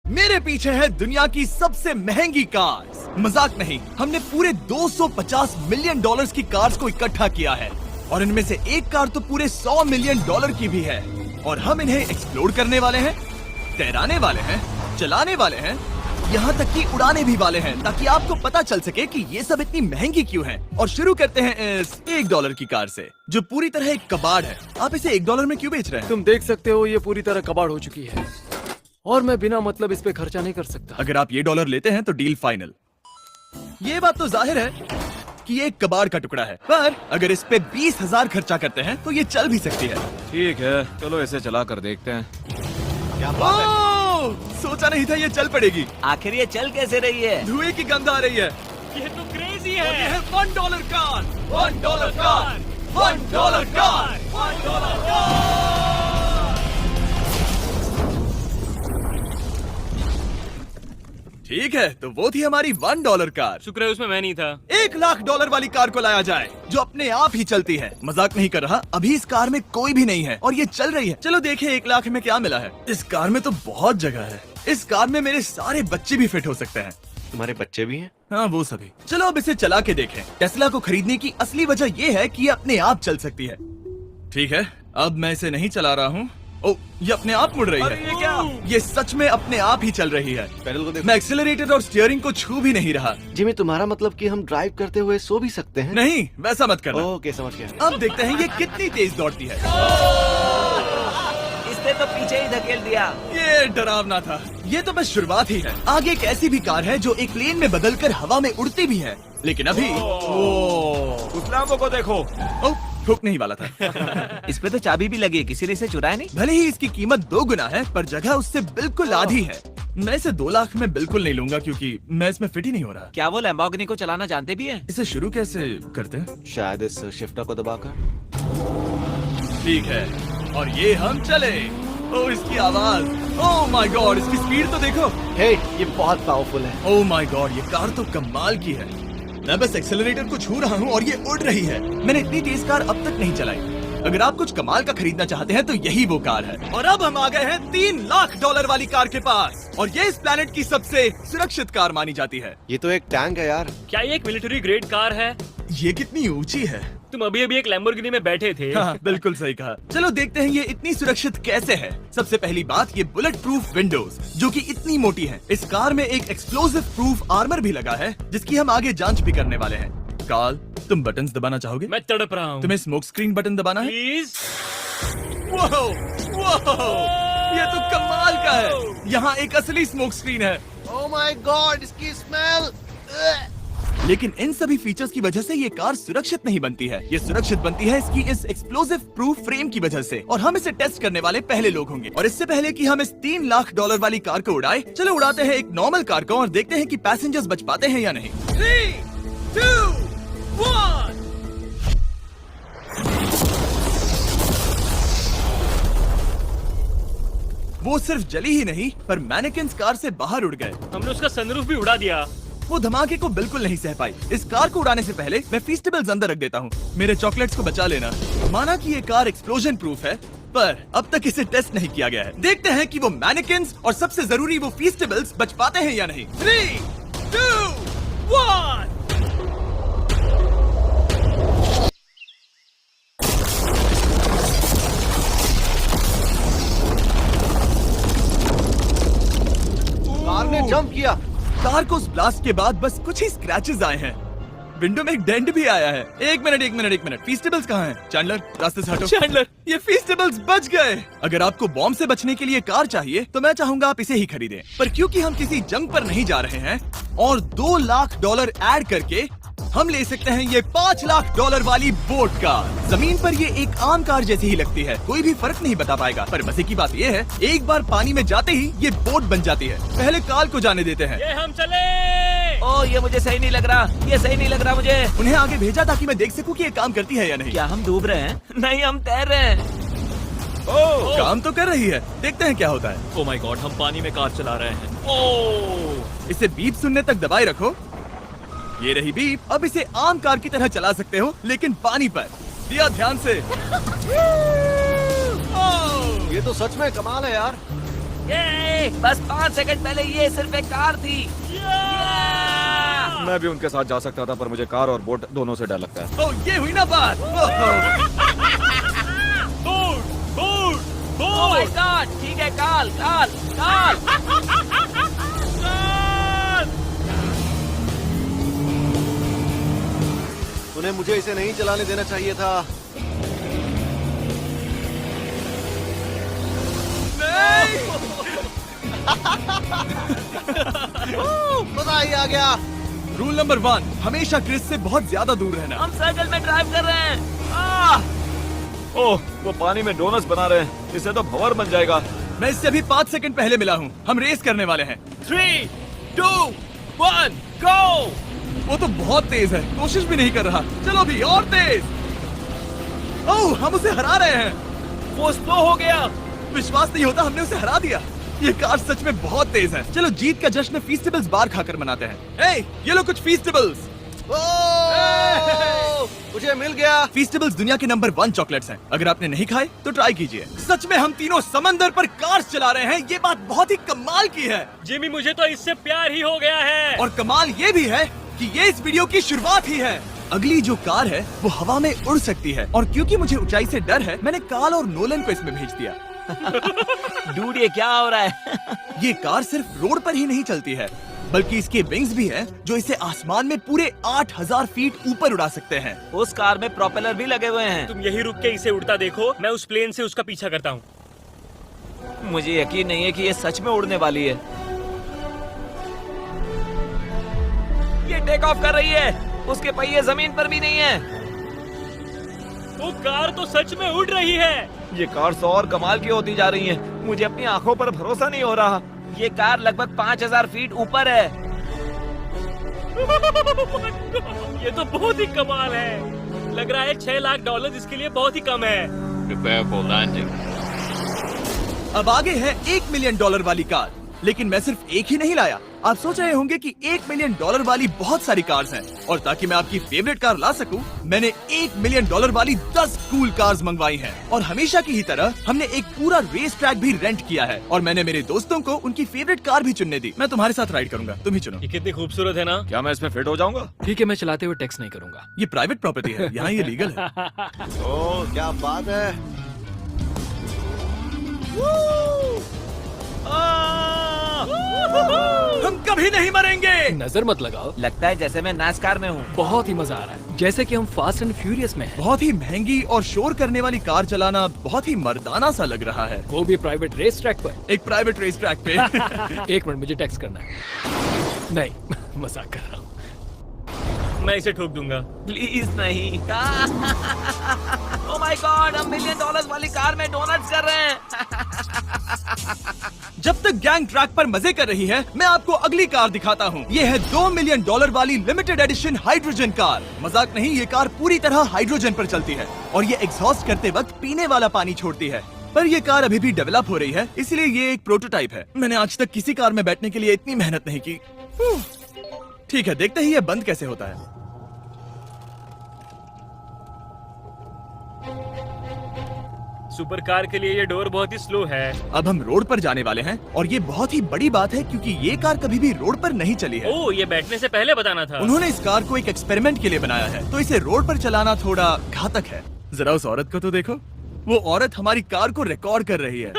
मेरे पीछे है दुनिया की सबसे महंगी कार्स। मजाक नहीं, हमने पूरे 250 मिलियन डॉलर्स की कार्स को इकट्ठा किया है और इनमें से एक कार तो पूरे 100 मिलियन डॉलर की भी है। और हम इन्हें एक्सप्लोर करने वाले हैं, तैराने वाले हैं, चलाने वाले हैं, यहाँ तक कि उड़ाने भी वाले हैं, ताकि आपको पता चल सके कि ये सब इतनी महंगी क्यों हैं। और शुरू करते हैं इस $1 की कार से, जो पूरी तरह एक कबाड़ है। आप इसे $1 में क्यों बेच रहे हैं? तुम देख सकते हो ये पूरी तरह कबाड़ हो चुकी है और मैं बिना मतलब इस पे खर्चा नहीं कर सकता। अगर आप ये $1 लेते हैं तो डील फाइनल। ये बात तो जाहिर है कि ये एक कबाड़ का टुकड़ा है, पर अगर इस पे 20,000 खर्चा करते हैं तो ये चल भी सकती है। ठीक है, चलो इसे चला कर देखते हैं। क्या बात है? सोचा नहीं था ये चल पड़ेगी। आखिर ये चल कैसे रही है? धुएं की गंध आ रही है। ये तो क्रेजी और ये है $1 कार, $1 कार, $1 कार, $1 कार। ठीक है, तो वो थी हमारी $1 कार। शुक्र है उसमें मैं नहीं था। $1,00,000 वाली कार को लाया जाए, जो अपने आप ही चलती है। मजाक नहीं कर रहा, अभी इस कार में कोई भी नहीं है और ये चल रही है। चलो देखें 1 लाख में क्या मिला है। इस कार में तो बहुत जगह है। इस कार में मेरे सारे बच्चे भी फिट हो सकते हैं। तुम्हारे बच्चे भी हैं? हाँ, वो सभी। चलो अब इसे चला के देखें। टेस्ला को खरीदने की असली वजह ये है कि ये अपने आप चल सकती है। ठीक है, अब मैं इसे नहीं चला रहा हूँ। ओ, ये अपने आप मुड़ रही है। ये क्या? ये सच में अपने आप ही चल रही है। पैडल को देखो। मैं एक्सेलरेटर और स्टीयरिंग को छू भी नहीं रहा। जिमी, तुम्हारा मतलब कि हम ड्राइव करते हुए सो भी सकते हैं? नहीं, वैसा मत करना। ओके, समझ गया। अब देखते हैं ये कितनी तेज दौड़ती है। इसने तो पीछे ही धकेल दिया। ये डरावना था। ये तो बस शुरुआत ही है। आगे एक ऐसी भी कार है जो एक प्लेन में बदलकर हवा में उड़ती भी है, लेकिन अभी उस लैम्बो को देखो। ओ, ठोकने ही वाला था। इस पे तो चाबी भी लगी है, किसी ने इसे चुराया नहीं। भले ही इसकी कीमत 2 गुना है, पर जगह उससे बिल्कुल आधी है। मैं इसे 2 लाख में बिल्कुल नहीं लूंगा, क्योंकि मैं इसमें फिट ही नहीं हो रहा। क्या वो लैम्बोर्गिनी को चलाना जानते भी हैं? इसे शुरू कैसे करते हैं? शायद इस शिफ्टर को दबाकर। ठीक है, और ये हम चले। ओ, इसकी आवाज, ओह माय गॉड, इसकी स्पीड तो देखो। हे, ये बहुत पावरफुल है। ओह माय गॉड, ये कार तो कमाल की है। मैं बस एक्सेलरेटर को छू रहा हूँ और ये उड़ रही है। मैंने इतनी तेज कार अब तक नहीं चलाई। अगर आप कुछ कमाल का खरीदना चाहते हैं तो यही वो कार है। और अब हम आ गए हैं $3,00,000 वाली कार के पास, और ये इस प्लेनेट की सबसे सुरक्षित कार मानी जाती है। ये तो एक टैंक है यार। क्या ये एक मिलिट्री ग्रेड कार है? ये कितनी ऊंची है। तुम अभी अभी एक लैम्बोर्गिनी में बैठे थे। हाँ, बिल्कुल सही कहा। चलो देखते हैं ये इतनी सुरक्षित कैसे है। सबसे पहली बात, ये बुलेट प्रूफ विंडोज, जो कि इतनी मोटी है। इस कार में एक एक्सप्लोसिव प्रूफ आर्मर भी लगा है, जिसकी हम आगे जांच भी करने वाले हैं। कार्ल, तुम बटन्स दबाना चाहोगे? मैं तड़प रहा हूँ। तुम्हें स्मोक स्क्रीन बटन दबाना है? प्लीज। वाओ, वाओ, ये तो कमाल का है। यहाँ एक असली स्मोक स्क्रीन है। ओह माय गॉड, इसकी स्मेल। लेकिन इन सभी फीचर्स की वजह से ये कार सुरक्षित नहीं बनती है। ये सुरक्षित बनती है इसकी इस एक्सप्लोसिव प्रूफ फ्रेम की वजह से, और हम इसे टेस्ट करने वाले पहले लोग होंगे। और इससे पहले कि हम इस $3,00,000 वाली कार को उड़ाए, चलो उड़ाते हैं एक नॉर्मल कार को और देखते हैं कि पैसेंजर्स बच पाते हैं या नहीं। 3, 2, 1। वो सिर्फ जली ही नहीं, पर मैनेकिन्स कार से बाहर उड़ गए। हमने उसका सनरूफ भी उड़ा दिया। वो धमाके को बिल्कुल नहीं सह पाई। इस कार को उड़ाने से पहले मैं फीस्टेबल्स अंदर रख देता हूँ। मेरे चॉकलेट्स को बचा लेना। माना कि ये कार एक्सप्लोजन प्रूफ है, पर अब तक इसे टेस्ट नहीं किया गया है। देखते हैं कि वो मैनेकिन्स और सबसे जरूरी वो फीस्टेबल्स बच पाते हैं या नहीं। 3, 2, 1। कार ने जंप किया। कार को उस ब्लास्ट के बाद बस कुछ ही स्क्रैचेस आए हैं। विंडो में एक डेंट भी आया है। एक मिनट, फीस्टेबल्स कहाँ हैं? चैंडलर, रास्ते से हटो। चैंडलर, ये फीस्टेबल्स बच गए। अगर आपको बॉम्ब से बचने के लिए कार चाहिए तो मैं चाहूंगा आप इसे ही खरीदें। पर क्योंकि हम किसी जंग पर नहीं जा रहे हैं और $2,00,000 ऐड करके हम ले सकते हैं ये $5,00,000 वाली बोट कार। जमीन पर ये एक आम कार जैसी ही लगती है, कोई भी फर्क नहीं बता पाएगा। पर मजे की बात ये है, एक बार पानी में जाते ही ये बोट बन जाती है। पहले कार्ल को जाने देते हैं। ये हम चले। ओ, ये मुझे सही नहीं लग रहा। ये सही नहीं लग रहा मुझे। उन्हें आगे भेजा ताकि मैं देख सकूं कि ये काम करती है या नहीं। क्या हम डूब रहे हैं? नहीं, हम तैर रहे हैं। काम तो कर रही है, देखते हैं क्या होता है। ओ माय गॉड, हम पानी में कार चला रहे हैं। ओ, इसे बीप सुनने तक दबाए रखो। ये रही बीप। अब इसे आम कार की तरह चला सकते हो, लेकिन पानी पर। दिया ध्यान से। ये तो सच में कमाल है यार। ये बस 5 सेकंड पहले ये सिर्फ एक कार थी। मैं भी उनके साथ जा सकता था, पर मुझे कार और बोट दोनों से डर लगता है। ओ ये हुई ना बात। ओह माय गॉड, ठीक है, काल काल काल। उन्हें मुझे इसे नहीं चलाने देना चाहिए था। मजा ही आ गया। रूल नंबर 1, हमेशा क्रिस से बहुत ज्यादा दूर रहना। हम सर्कल में ड्राइव कर रहे हैं। ओह, वो पानी में डोनट्स बना रहे हैं। इससे तो भंवर बन जाएगा। मैं इससे अभी 5 सेकंड पहले मिला हूँ। हम रेस करने वाले हैं। 3, 2, 1, गो। वो तो बहुत तेज है, कोशिश भी नहीं कर रहा। चलो भी और तेज। ओह, हम उसे हरा रहे हैं। वो स्लो हो गया। विश्वास नहीं होता, हमने उसे हरा दिया। ये कार सच में बहुत तेज है। चलो जीत का जश्न फीस्टेबल्स बार खाकर मनाते हैं। ए, ये लो कुछ फीस्टेबल्स। मुझे मिल गया। फीस्टेबल्स दुनिया के नंबर 1 चॉकलेट्स हैं। अगर आपने नहीं खाए तो ट्राई कीजिए। सच में हम तीनों समंदर पर कार्स चला रहे हैं। ये बात बहुत ही कमाल की है। जिमी, मुझे तो इससे प्यार ही हो गया है। और कमाल ये भी है कि ये इस वीडियो की शुरुआत ही है। अगली जो कार है वो हवा में उड़ सकती है, और क्योंकि मुझे ऊंचाई से डर है, मैंने काल और नोलन को इसमें भेज दिया। डूड, ये क्या हो रहा है? ये कार सिर्फ रोड पर ही नहीं चलती है, बल्कि इसके विंग्स भी हैं, जो इसे आसमान में पूरे 8000 फीट ऊपर उड़ा सकते हैं। उस कार में प्रोपेलर भी लगे हुए हैं। तुम यही रुक के इसे उड़ता देखो, मैं उस प्लेन से उसका पीछा करता हूँ। मुझे यकीन नहीं है कि ये सच में उड़ने वाली है। ये टेक ऑफ कर रही है। उसके पहिए जमीन पर भी नहीं है। वो कार तो सच में उड़ रही है। ये कार तो और कमाल की होती जा रही है। मुझे अपनी आंखों पर भरोसा नहीं हो रहा। ये कार लगभग 5000 फीट ऊपर है। ये तो बहुत ही कमाल है। लग रहा है $6 लाख इसके लिए बहुत ही कम है। अब आगे है $1 मिलियन वाली कार। लेकिन मैं सिर्फ एक ही नहीं लाया। आप सोच रहे होंगे कि $1 मिलियन वाली बहुत सारी कार्स हैं, और ताकि मैं आपकी फेवरेट कार ला सकूं, मैंने $1 मिलियन वाली 10 कूल कार्स मंगवाई हैं। और हमेशा की ही तरह हमने एक पूरा रेस ट्रैक भी रेंट किया है, और मैंने मेरे दोस्तों को उनकी फेवरेट कार भी चुनने दी। मैं तुम्हारे साथ राइड करूंगा, तुम ही चुनो। ये कितनी खूबसूरत है ना। क्या मैं इसमें फिट हो जाऊंगा? ठीक है, मैं चलाते हुए टेक्स्ट नहीं करूंगा। ये प्राइवेट प्रॉपर्टी है, यहाँ ये लीगल है। ओह, क्या बात है। हम कभी नहीं मरेंगे। नजर मत लगाओ। लगता है जैसे मैं नास्कार में हूँ। बहुत ही मजा आ रहा है, जैसे कि हम फास्ट एंड फ्यूरियस में हैं। बहुत ही महंगी और शोर करने वाली कार चलाना बहुत ही मर्दाना सा लग रहा है। वो भी प्राइवेट रेस ट्रैक पर। एक प्राइवेट रेस ट्रैक पे। 1 मिनट, मुझे टेक्स्ट करना है। नहीं, मजाक कर रहा हूँ। मैं इसे ठोक दूंगा। प्लीज नहीं। ओह माय गॉड, हम $1 मिलियन वाली कार में डोनट्स कर रहे हैं। जब तक गैंग ट्रैक पर मजे कर रही है, मैं आपको अगली कार दिखाता हूँ। ये है $2 मिलियन वाली लिमिटेड एडिशन हाइड्रोजन कार। मजाक नहीं, ये कार पूरी तरह हाइड्रोजन पर चलती है, और ये एग्जॉस्ट करते वक्त पीने वाला पानी छोड़ती है। पर ये कार अभी भी डेवलप हो रही है, इसलिए ये एक प्रोटोटाइप है। मैंने आज तक किसी कार में बैठने के लिए इतनी मेहनत नहीं की। ठीक है, देखते ही ये बंद कैसे होता है। सुपर कार के लिए ये डोर बहुत ही स्लो है। अब हम रोड पर जाने वाले हैं, और ये बहुत ही बड़ी बात है, क्योंकि ये कार कभी भी रोड पर नहीं चली है। ओह, ये बैठने से पहले बताना था। उन्होंने इस कार को एक एक्सपेरिमेंट के लिए बनाया है, तो इसे रोड पर चलाना थोड़ा घातक है। जरा उस औरत को तो देखो। वो औरत हमारी कार को रिकॉर्ड कर रही है।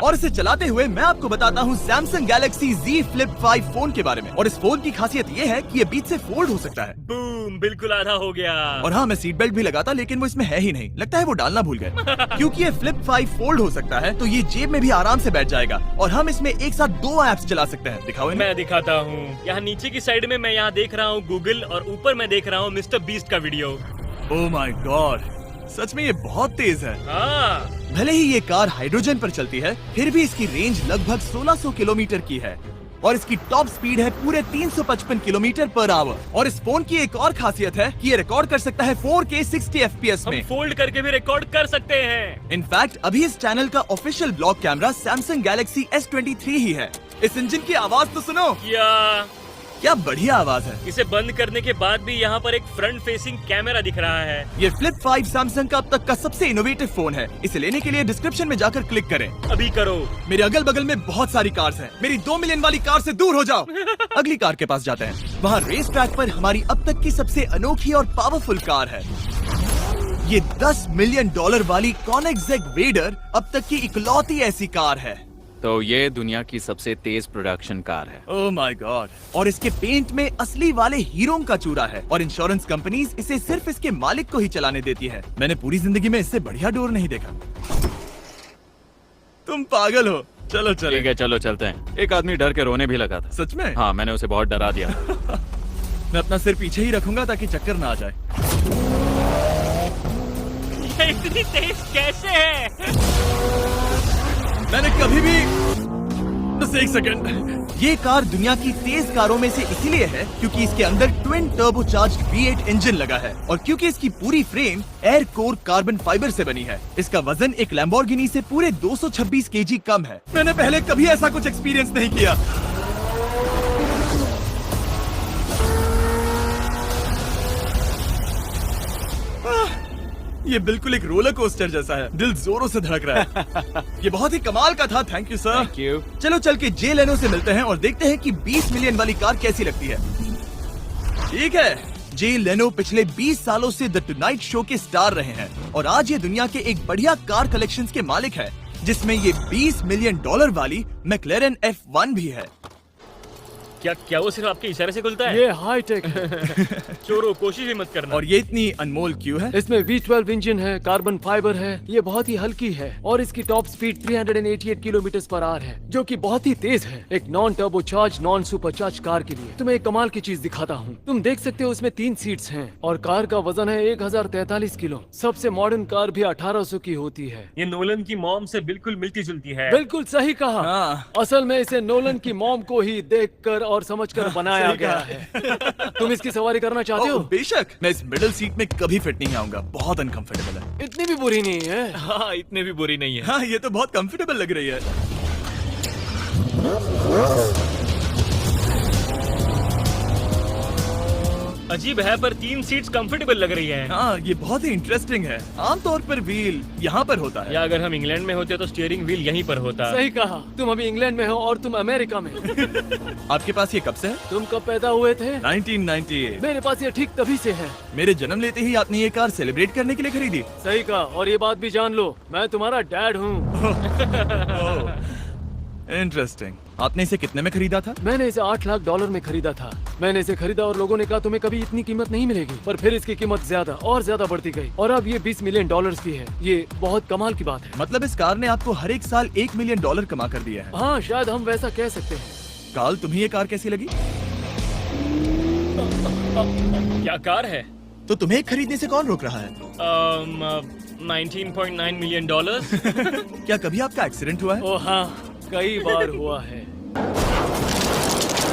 और इसे चलाते हुए मैं आपको बताता हूँ Samsung Galaxy Z Flip 5 phone के बारे में। और इस फोन की खासियत ये है कि ये बीच से फोल्ड हो सकता है। बूम, बिल्कुल आधा हो गया। और हाँ, मैं सीट बेल्ट भी लगाता, लेकिन वो इसमें है ही नहीं। लगता है वो डालना भूल गए। क्योंकि ये Flip 5 फोल्ड हो सकता है, तो ये जेब में भी आराम से बैठ जाएगा, और हम इसमें एक साथ 2 ऐप्स चला सकते हैं। दिखाओ इन्हें। मैं दिखाता हूँ। यहाँ नीचे की साइड में मैं यहाँ देख रहा हूँ गूगल, और ऊपर मैं देख रहा हूँ मिस्टर बीस्ट का वीडियो। ओह माय गॉड, सच में ये बहुत तेज है। हाँ, भले ही ये कार हाइड्रोजन पर चलती है, फिर भी इसकी रेंज लगभग 1600 किलोमीटर की है, और इसकी टॉप स्पीड है पूरे 355 किलोमीटर पर आवर। और इस फोन की एक और खासियत है कि ये रिकॉर्ड कर सकता है 4K 60 FPS हम में। फोल्ड करके भी रिकॉर्ड कर सकते हैं। इनफैक्ट अभी इस चैनल का official blog camera Samsung Galaxy S23 ही है। इस इंजन की आवाज तो सुनो। क्या बढ़िया आवाज है। इसे बंद करने के बाद भी यहाँ पर एक फ्रंट फेसिंग कैमरा दिख रहा है। ये फ्लिप 5 सैमसंग का अब तक का सबसे इनोवेटिव फोन है। इसे लेने के लिए डिस्क्रिप्शन में जाकर क्लिक करें। अभी करो। मेरे अगल बगल में बहुत सारी कार्स हैं। मेरी 2 मिलियन वाली कार से दूर हो जाओ। अगली कार के पास जाते हैं। वहाँ रेस ट्रैक पर हमारी अब तक की सबसे अनोखी और पावरफुल कार है। ये $10 मिलियन वाली कॉनिग्सेग वेडर अब तक की इकलौती ऐसी कार है। तो ये दुनिया की सबसे तेज प्रोडक्शन कार है। Oh my God. और इसके पेंट में असली वाले हीरो का चूरा है और इंश्योरेंस कंपनीज इसे सिर्फ इसके मालिक को ही चलाने देती है। मैंने पूरी जिंदगी में इससे बढ़िया डोर नहीं देखा। तुम पागल हो। चलो चलो। ठीक है चलो चलते हैं। एक आदमी डर के रोने भी लगा था। सच में? हाँ मैंने उसे बहुत डरा दिया। मैं अपना सिर पीछे ही रखूंगा ताकि चक्कर ना आ जाए। ये इतनी तेज कैसे है? मैंने कभी भी बस एक सेकंड। ये कार दुनिया की तेज कारों में से इसीलिए है क्योंकि इसके अंदर ट्विन टर्बोचार्ज्ड V8 इंजन लगा है और क्योंकि इसकी पूरी frame air core carbon fibre से बनी है। इसका वजन एक लैम्बोर्गिनी से पूरे 226 kg कम है। मैंने पहले कभी ऐसा कुछ एक्सपीरियंस नहीं किया। ये बिल्कुल एक रोलर कोस्टर जैसा है। दिल जोरों से धड़क रहा है। ये बहुत ही कमाल का था। Thank you sir. Thank you. चलो चल के जे लेनो से मिलते हैं और देखते हैं कि 20 मिलियन वाली कार कैसी लगती है। ठीक है। जे लेनो पिछले 20 सालों से द टुनाइट शो के स्टार रहे हैं और आज ये दुनिया के एक बढ़िया कार कलेक्शंस के मालिक है जिसमें ये $20 मिलियन वाली मैक्लेरन F1 भी है। क्या वो सिर्फ आपके इशारे से खुलता है? ये हाई टेक है। चोरों कोशिश भी मत करना। और ये इतनी अनमोल क्यों है? इसमें V12 इंजन है, कार्बन फाइबर है, ये बहुत ही हल्की है और इसकी top speed 388 kilometre per hour है जो कि बहुत ही तेज है एक non turbocharge non supercharge car के लिए। तुम्हें एक कमाल की चीज दिखाता हूँ। तुम देख सकते हो उसमें 3 सीट्स हैं और कार का वजन है 1043 किलो। सबसे मॉडर्न कार भी 1800 की होती है। ये नोलन की मॉम से बिल्कुल मिलती जुलती है। बिल्कुल सही कहा। हाँ। असल में इसे नोलन की मॉम को ही देखकर और समझकर बनाया गया है। तुम इसकी सवारी करना चाहते हो? बेशक। मैं इस मिडिल सीट में कभी फिट नहीं आऊंगा। बहुत अनकंफर्टेबल है। इतनी भी बुरी नहीं है। हाँ इतने भी बुरी नहीं है। हाँ ये तो बहुत कंफर्टेबल लग रही है। अजीब है पर 3 सीट्स कंफर्टेबल लग रही हैं। हाँ ये बहुत ही इंटरेस्टिंग है। आमतौर पर व्हील यहाँ पर होता है। या अगर हम इंग्लैंड में होते तो स्टीयरिंग व्हील यहीं पर होता। सही कहा। तुम अभी इंग्लैंड में हो और तुम अमेरिका में। आपके पास ये कब से है? तुम कब पैदा हुए थे? 1998। मेरे पास ये ठीक तभी से है। मेरे जन्म लेते ही आपने ये कार सेलिब्रेट करने के लिए खरीदी। सही कहा। और ये बात भी जान लो, मैं तुम्हारा डैड हूँ। इंटरेस्टिंग। आपने इसे कितने में खरीदा था? मैंने इसे $8 लाख में खरीदा था। मैंने इसे खरीदा और लोगों ने कहा तुम्हें कभी इतनी कीमत नहीं मिलेगी, पर फिर इसकी कीमत ज्यादा और ज्यादा बढ़ती गई और अब ये $20 मिलियन की है। ये बहुत कमाल की बात है। मतलब इस कार ने आपको हर एक साल $1 मिलियन कमा कर दिया है। हाँ शायद हम वैसा कह सकते हैं। काल तुम्हें ये कार कैसी लगी? क्या कार है? तो तुम्हें खरीदने से कौन रोक रहा है? 19.9 मिलियन डॉलर्स। क्या कभी आपका एक्सीडेंट हुआ है? ओ हाँ, कई बार हुआ है।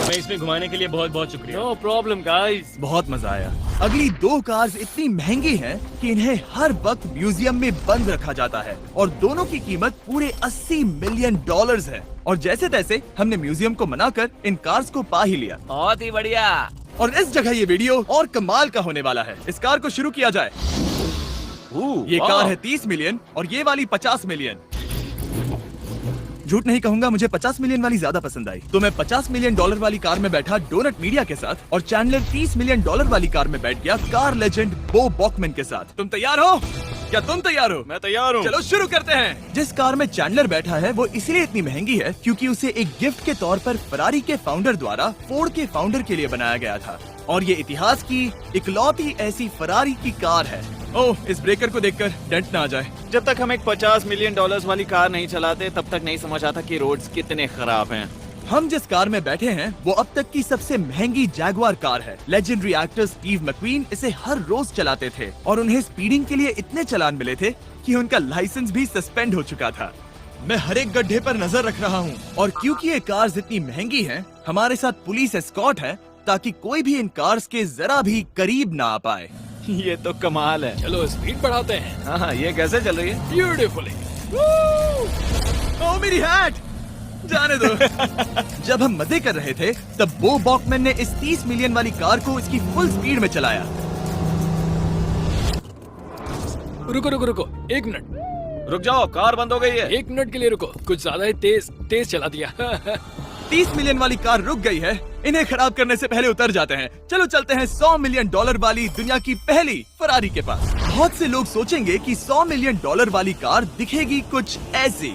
मैं इसमें घुमाने के लिए बहुत बहुत शुक्रिया। No problem guys. बहुत मजा आया। अगली 2 कार्स इतनी महंगी हैं कि इन्हें हर वक्त म्यूजियम में बंद रखा जाता है और दोनों की कीमत पूरे $80 मिलियन है। और जैसे तैसे हमने म्यूजियम को मनाकर इन कार्स को पा ही लिया। बहुत ही बढ़िया। और इस जगह ये वीडियो और कमाल का होने वाला है। इस कार को शुरू किया जाए। ये कार है 30 मिलियन और ये वाली 50 मिलियन। झूठ नहीं कहूंगा, मुझे 50 मिलियन वाली ज्यादा पसंद आई। तो मैं $50 मिलियन वाली कार में बैठा डोनट मीडिया के साथ और चैंडलर $30 मिलियन वाली कार में बैठ गया कार लेजेंड बो बॉकमैन के साथ। तुम तैयार हो? क्या तुम तैयार हो? मैं तैयार हूँ। चलो शुरू करते हैं। जिस कार में चैंडलर बैठा है वो इसलिए इतनी महंगी है क्योंकि उसे एक गिफ्ट के तौर पर फरारी के फाउंडर द्वारा फोर्ड के फाउंडर के लिए बनाया गया था और ये इतिहास की इकलौती ऐसी फरारी की कार है। ओह, इस ब्रेकर को देखकर डेंट ना आ जाए। जब तक हम एक $50 मिलियन वाली कार नहीं चलाते तब तक नहीं समझ आता कि रोड्स कितने खराब हैं। हम जिस कार में बैठे हैं वो अब तक की सबसे महंगी जैगुआर कार है। लेजेंडरी एक्टर स्टीव मैक्वीन इसे हर रोज चलाते थे और उन्हें स्पीडिंग के लिए इतने चालान मिले थे कि उनका लाइसेंस भी सस्पेंड हो चुका था। मैं हर एक गड्ढे पर नजर रख रहा हूँ और क्योंकि ये कार्स इतनी महंगी हैं, हमारे साथ पुलिस एस्कॉर्ट है ताकि कोई भी इन कार्स के जरा भी करीब ना आ पाए। ये तो कमाल है। चलो स्पीड बढ़ाते हैं। हाँ ये कैसे चल रही है? ब्यूटीफुली। ओह मेरी हैट! जाने दो। जब हम मजे कर रहे थे तब बो बॉकमैन ने इस 30 मिलियन वाली कार को इसकी फुल स्पीड में चलाया। रुको रुको रुको, 1 मिनट। रुक जाओ, कार बंद हो गई है। 1 मिनट के लिए रुको, कुछ ज्यादा ही तेज चला दिया। 30 मिलियन वाली कार रुक गई है। इन्हें खराब करने से पहले उतर जाते हैं। चलो चलते हैं $100 मिलियन वाली दुनिया की पहली फरारी के पास। बहुत से लोग सोचेंगे कि $100 मिलियन वाली कार दिखेगी कुछ ऐसी,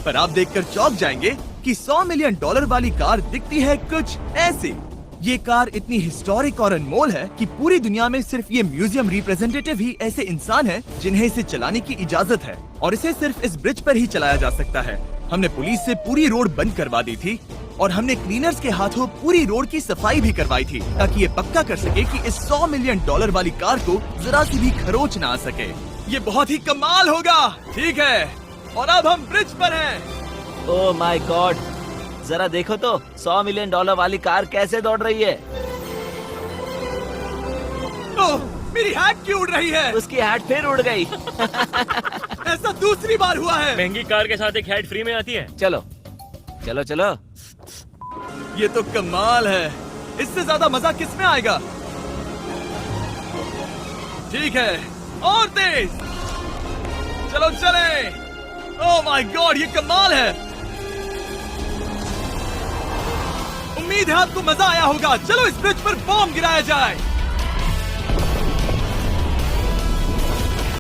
पर आप देखकर चौंक जाएंगे कि $100 मिलियन वाली कार दिखती है कुछ ऐसी। ये कार इतनी हिस्टोरिक और अनमोल है कि पूरी दुनिया में सिर्फ ये म्यूजियम रिप्रेजेंटेटिव ही ऐसे इंसान हैं जिन्हें इसे चलाने की इजाजत है, और इसे सिर्फ इस ब्रिज पर ही चलाया जा सकता है। हमने पुलिस से पूरी रोड बंद करवा दी थी और हमने क्लीनर्स के हाथों पूरी रोड की सफाई भी करवाई थी, ताकि ये पक्का कर सके कि इस $100 मिलियन वाली कार को जरा सी भी खरोच ना आ सके। ये बहुत ही कमाल होगा, ठीक है? और अब हम ब्रिज पर हैं। ओह माय गॉड, जरा देखो तो $100 मिलियन वाली कार कैसे दौड़ रही है। ओह, मेरी हैट क्यों उड़ रही है? उसकी हैट फिर उड़ गई। ऐसा दूसरी बार हुआ है। महंगी कार के साथ एक हेड फ्री में आती है। चलो चलो चलो। ये तो कमाल है। इससे ज्यादा मजा किस में आएगा? ठीक है, और तेज। चलो चले। ओह माय गॉड, ये कमाल है। उम्मीद है आपको मजा आया होगा। चलो इस ब्रिज पर बॉम्ब गिराया जाए।